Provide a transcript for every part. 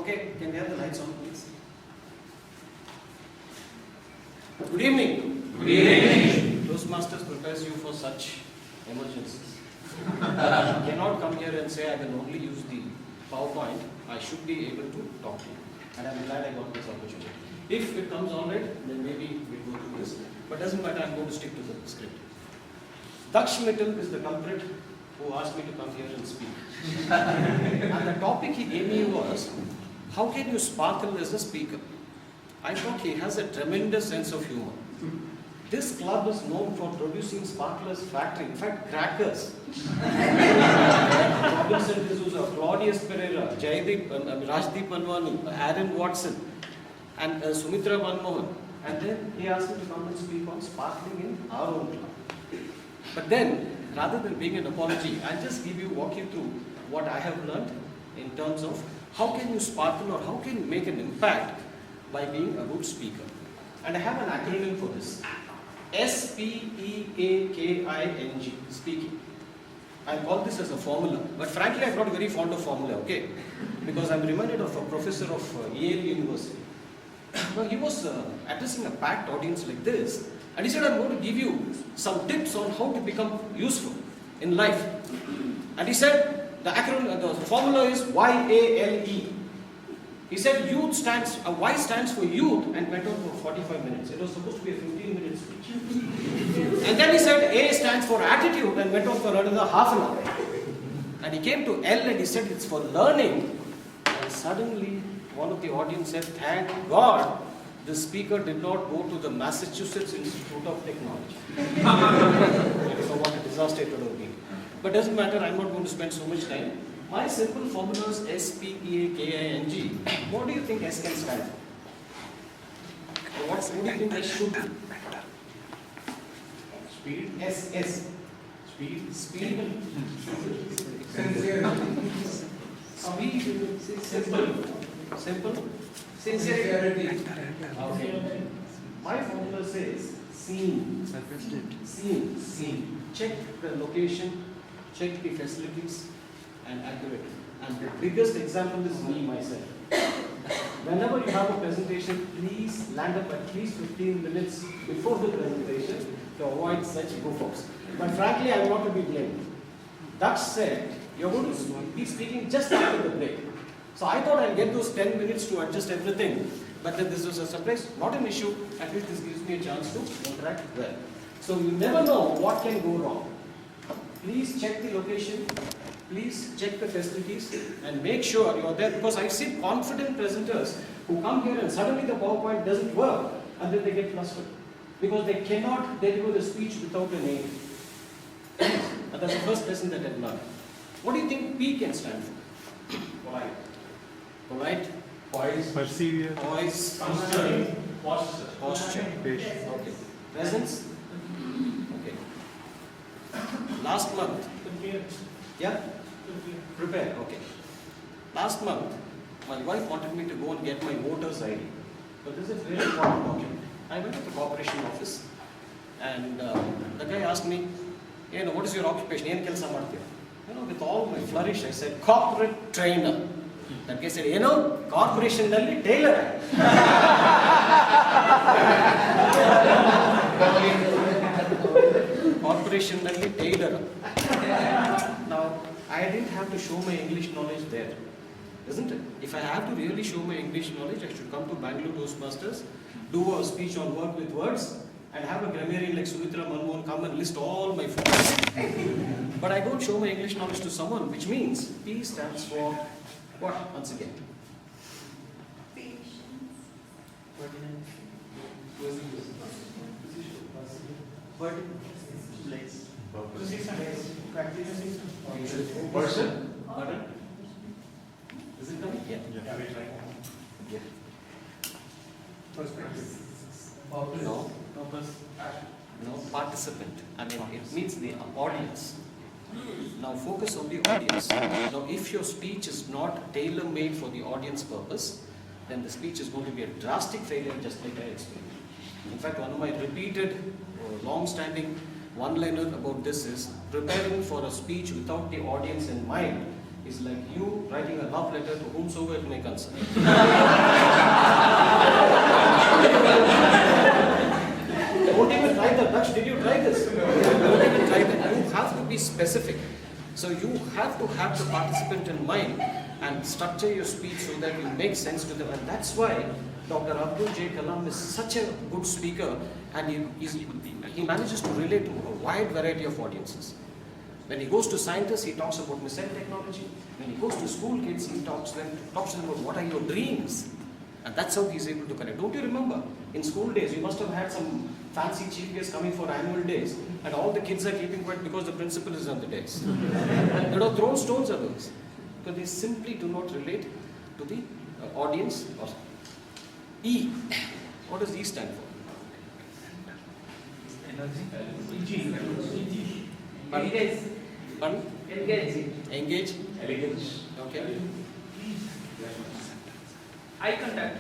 Okay, can we have the lights on, please? Good evening. Good evening. Toastmasters prepares you for such emergencies. You cannot come here and say I can only use the PowerPoint. I should be able to talk to you. And I'm glad I got this opportunity. If it comes all right, then maybe we'll go through this. But doesn't matter, I'm going to stick to the script. Daksh Mittal is the culprit who asked me to come here and speak. And the topic he gave me was, how can you sparkle as a speaker? I thought he has a tremendous sense of humor. This club is known for producing sparklers factory, in fact crackers. Robinson D'Souza, Claudius Pereira, Jaideep, Rajdeep Manwani, Aaron Watson, and Sumitra Manmohan. And then he asked me to come and speak on sparkling in our own club. But then, rather than being an apology, I'll just walk you through what I have learned in terms of how can you sparkle or how can you make an impact by being a good speaker. And I have an acronym for this. SPEAKING, speaking. I call this as a formula, but frankly I'm not very fond of formula, okay? Because I'm reminded of a professor of Yale University. Now, he was addressing a packed audience like this, and he said, I'm going to give you some tips on how to become useful in life. And he said, the acronym, the formula is YALE. He said, Y stands for youth, and went on for 45 minutes. It was supposed to be a 15-minute speech. And then he said, A stands for attitude, and went on for another half an hour. And he came to L and he said, it's for learning. And suddenly, one of the audience said, thank God the speaker did not go to the Massachusetts Institute of Technology. So what a disaster it would have been. But doesn't matter, I'm not going to spend so much time. My simple formula is SPEAKING. What do you think S can stand for? What do you think S should be? Speed. S. Speed. Speed. Sincerity. Speed. Simple. Sincerity. Okay. My formula says scene. Scene. Check the location, check the facilities, and accurate. And the biggest example is me myself. Whenever you have a presentation, please land up at least 15 minutes before the presentation to avoid such goof-ups. But frankly, I am not to be blamed. That said, you're going to be speaking just after the break. So I thought I'll get those 10 minutes to adjust everything. But then this was a surprise, not an issue. At least this gives me a chance to interact well. So you never know what can go wrong. Please check the location. Please check the facilities and make sure you're there, because I've seen confident presenters who come here and suddenly the PowerPoint doesn't work and then they get flustered because they cannot deliver the speech without a name. And that's the first lesson that I've learned. What do you think P can stand for? Polite. Polite? Poise. Perseverance. Poise? Posture. Posture. Patience. Okay. Presence? Okay. Last month? Yeah? Prepare, okay. Last month, my wife wanted me to go and get my voter's ID. So this is a very important document. I went to the corporation office and the guy asked me, what is your occupation? With all my flourish, I said, corporate trainer. That guy said, corporation nalli tailor. Corporation nalli tailor. Now, I didn't have to show my English knowledge there, isn't it? If I have to really show my English knowledge, I should come to Bangalore Toastmasters, do a speech on work with words, and have a grammarian like Sumitra Manmohan come and list all my phrases. But I don't show my English knowledge to someone, which means P stands for what? Once again. Person. Pardon? Is it coming? Yeah. Yeah, we try. Yeah. No. No, participant. I mean, it means the audience. Now focus on the audience. Now if your speech is not tailor-made for the audience purpose, then the speech is going to be a drastic failure, just like I explained. In fact, one of my repeated, long-standing one-liner about this is, preparing for a speech without the audience in mind is like you writing a love letter to whomsoever it may concern. Don't even try the Dutch. Did you try this? Don't even try that. You have to be specific. So you have to have the participant in mind and structure your speech so that you make sense to them. And that's why Dr. Abdul J. Kalam is such a good speaker, and he manages to relate to a wide variety of audiences. When he goes to scientists, he talks about missile technology. When he goes to school kids, he talks to them about what are your dreams. And that's how he's able to connect. Don't you remember, in school days, you must have had some fancy chief guests coming for annual days, and all the kids are keeping quiet because the principal is on the days. They would have thrown stones at those, because they simply do not relate to the audience. Or E. What does E stand for? Engage. Pardon? Engage. Engage. Elegance. Okay. Eye contact.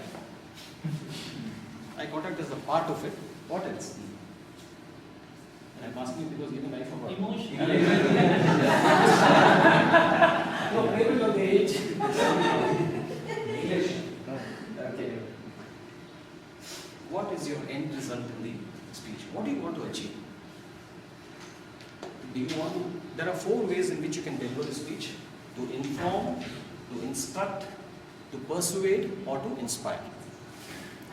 Eye contact is a part of it. What else? I'm asking because even I forgot. Emotion. No, maybe on the age. English. Okay. What is your end result in the speech? What do you want to achieve? Do you want to? There are 4 ways in which you can deliver a speech: to inform, to instruct, to persuade, or to inspire.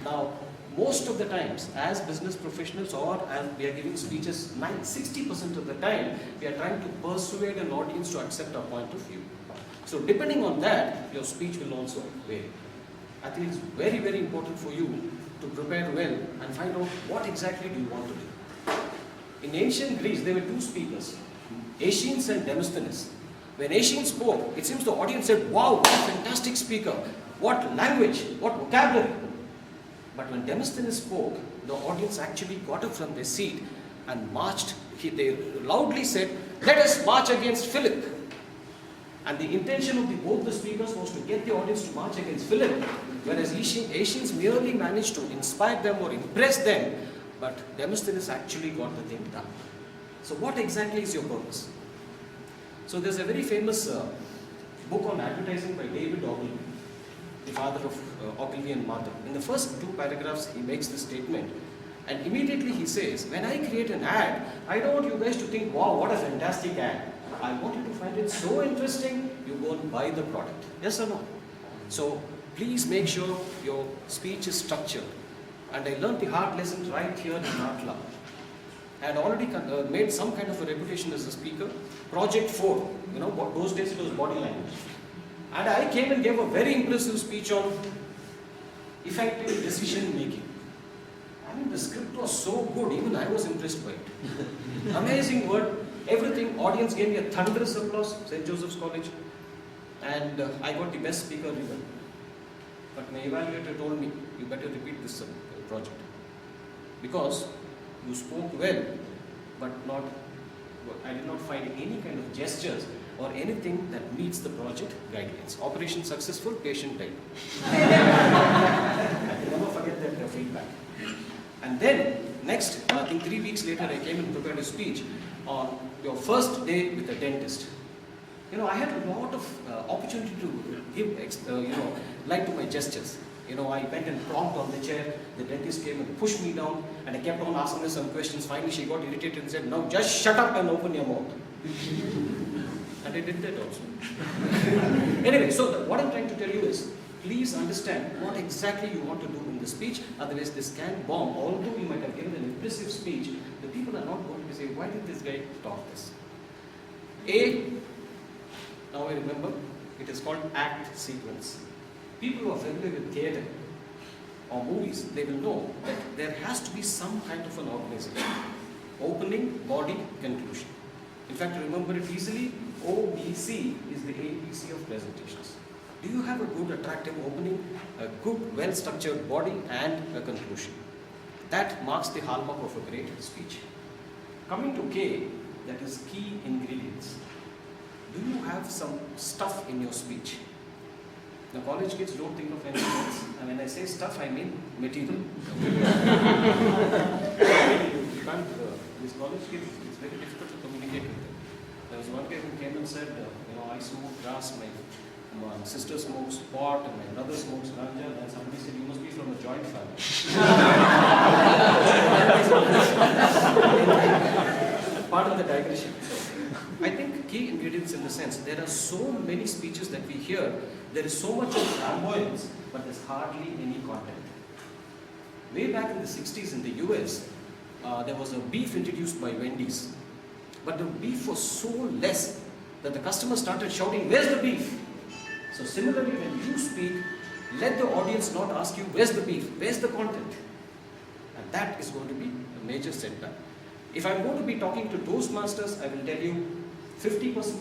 Now, most of the times, as business professionals or as we are giving speeches, 60% of the time, we are trying to persuade an audience to accept our point of view. So, depending on that, your speech will also vary. I think it's very, very important for you to prepare well and find out what exactly do you want to do. In ancient Greece, there were 2 speakers, Aeschines and Demosthenes. When Aeschines spoke, it seems the audience said, "Wow, what a fantastic speaker! What language! What vocabulary!" But when Demosthenes spoke, the audience actually got up from their seat and marched. They loudly said, "Let us march against Philip." And the intention of both the speakers was to get the audience to march against Philip, whereas Aeschines merely managed to inspire them or impress them, but Demosthenes actually got the thing done. So what exactly is your purpose? So there's a very famous book on advertising by David Ogilvy, the father of Ogilvy and Mather. In the first 2 paragraphs, he makes this statement, and immediately he says, "When I create an ad, I don't want you guys to think, wow, what a fantastic ad. I want you to find it so interesting, you go and buy the product." Yes or no? So please make sure your speech is structured. And I learned the hard lesson right here in Natla. I had already made some kind of a reputation as a speaker. Project 4, those days it was body language. And I came and gave a very impressive speech on effective decision making. I mean, the script was so good, even I was impressed by it. Amazing word, everything. Audience gave me a thunderous applause, St. Joseph's College. And I got the best speaker ribbon. But my evaluator told me, "You better repeat this project. Because you spoke well, but I did not find any kind of gestures or anything that meets the project guidelines. Operation successful, patient died." I can never forget that feedback. And then, next, I think 3 weeks later, I came and prepared a speech on your first day with a dentist. I had a lot of opportunity to give, light to my gestures. I went and plonked on the chair, the dentist came and pushed me down, and I kept on asking her some questions. Finally, she got irritated and said, "Now just shut up and open your mouth." And I did that also. Anyway, so what I'm trying to tell you is, please understand what exactly you want to do in the speech, otherwise this can bomb. Although you might have given an impressive speech, the people are not going to say, "Why did this guy talk this?" Now I remember, it is called act sequence. People who are familiar with theatre or movies, they will know that there has to be some kind of an organization. Opening, body, conclusion. In fact, remember it easily, OBC is the ABC of presentations. Do you have a good, attractive opening, a good, well-structured body, and a conclusion? That marks the hallmark of a great speech. Coming to K, that is key ingredients. Do you have some stuff in your speech? The college kids don't think of anything else. And when I say stuff, I mean material. You can't, these college kids, it's very difficult to communicate with them. There was one guy who came and said, I smoke grass, my sister smokes pot, and my brother smokes ganja. And somebody said, you must be from a joint family. Part of the digression. So, I think key ingredients in the sense, there are so many speeches that we hear, there is so much of flamboyance, but there's hardly any content. Way back in the 60s in the US, there was a beef introduced by Wendy's. But the beef was so less that the customer started shouting, "Where's the beef?" So similarly, when you speak, let the audience not ask you, "Where's the beef?" Where's the content? And that is going to be a major setback. If I'm going to be talking to Toastmasters, I will tell you 50%